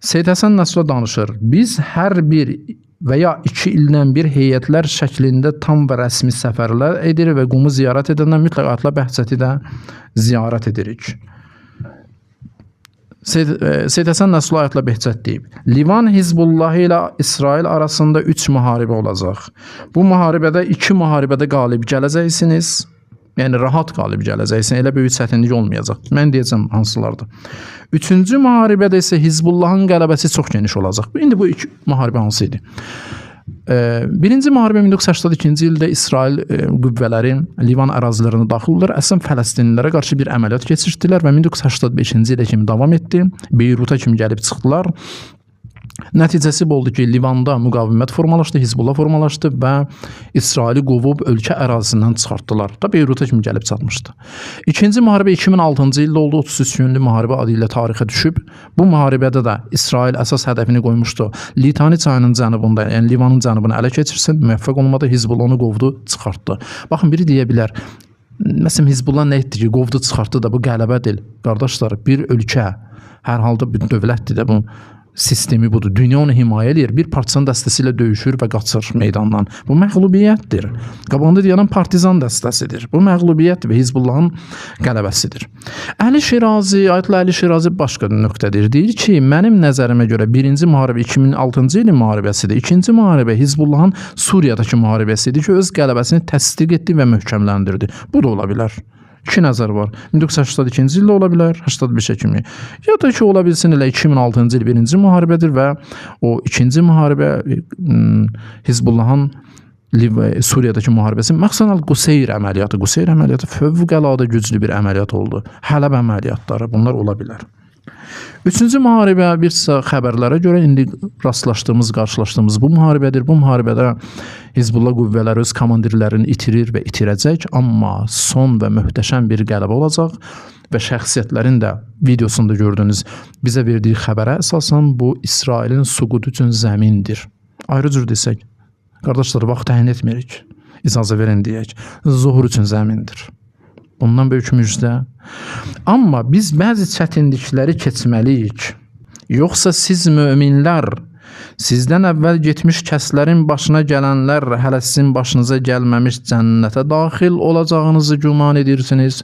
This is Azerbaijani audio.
Seyid Həsən Nəsrullah danışır. Biz hər bir və ya 2 ildən bir heyətlər şəklində tam və rəsmi səfərlər edir və Qumu ziyarət edəndə mütləq Atla Bəhcəti də ziyarət edirik. Seyid Həsən Nəsrullah Atla Bəhcət deyib, Livan Hizbullahı ilə İsrail arasında 3 müharibə olacaq. Bu müharibədə 2 müharibədə qalib gələcəksiniz. Yəni rahat qalib gələcəksən, elə böyük çətinlik olmayacaq. Mən deyəcəm hansılardır. 3-cü müharibədə isə Hizbullahın qələbəsi çox geniş olacaq. İndi bu 2 müharibə hansı idi? Birinci müharibə 1982-ci ildə İsrail qüvvələri Livan ərazilərinə daxil oldular. Əslən Fələstinlilərə qarşı bir əməliyyat keçirdilər və 1985-ci ilə kimi davam etdi. Beyruta kimi gəlib çıxdılar. Nəticəsi bu oldu ki, Livanda müqavimət formalaşdı, Hizbullah formalaşdı və İsraili qovub ölkə ərazisindən çıxartdılar. Da Beyruta kimi gəlib çatmışdı. İkinci müharibə 2006-cı ildə oldu, 33 günlük müharibə adı ilə tarixə düşüb. Bu müharibədə də İsrail əsas hədəfini qoymuşdu. Litani çayının cənubunda, yəni Livanın cənubunu ələ keçirsin, müvəffəq olmadı, Hizbullah onu qovdu, çıxartdı. Baxın, biri deyə bilər, məsələn, Hizbullah nə etdi ki, qovdu, çıxartdı da bu qələbə deyil. Qardaşlar, bir ölkə, hər halda bir dövlətdir də bu sistemi budur. Dünya onu himayə edir. Bir partisan dəstəsi ilə döyüşür və qaçır meydandan. Bu məğlubiyyətdir. Qabağında deyilən partizan dəstəsidir. Bu məğlubiyyətdir və Hizbullahın qələbəsidir. Əli Şirazi, Ayətullah Əli Şirazi başqa nöqtədir. Deyir ki, mənim nəzərimə görə birinci müharibə 2006-cı ilin müharibəsidir. İkinci müharibə Hizbullahın Suriyadakı müharibəsidir ki, öz qələbəsini təsdiq etdi və möhkəmləndirdi. Bu da ola bilər. 2 nəzər var. 1982-ci ildə ola bilər, 85-ə kimi. Ya da ki, ola bilsin elə 2006-cı il birinci müharibədir və o ikinci müharibə Hizbullahın Suriyadakı müharibəsi, məxsən Quseyr əməliyyatı. Quseyr əməliyyatı fövqəladə güclü bir əməliyyat oldu. Hələb əməliyyatları, bunlar ola bilər. Üçüncü müharibə bir xəbərlərə görə indi rastlaşdığımız, qarşılaşdığımız bu müharibədir. Bu müharibədə Hizbullah qüvvələri öz komandirlərini itirir və itirəcək, amma son və möhtəşəm bir qələbə olacaq və şəxsiyyətlərin də videosunda gördüyünüz bizə verdiyi xəbərə əsasən bu İsrailin suqudu üçün zəmindir. Ayrı cür desək, qardaşlar, vaxt təyin etmirik, icazə verin deyək, zuhur üçün zəmindir. Bundan böyük müjdə. Amma biz bəzi çətinlikləri keçməliyik. Yoxsa siz möminlər, sizdən əvvəl getmiş kəslərin başına gələnlər hələ sizin başınıza gəlməmiş cənnətə daxil olacağınızı güman edirsiniz.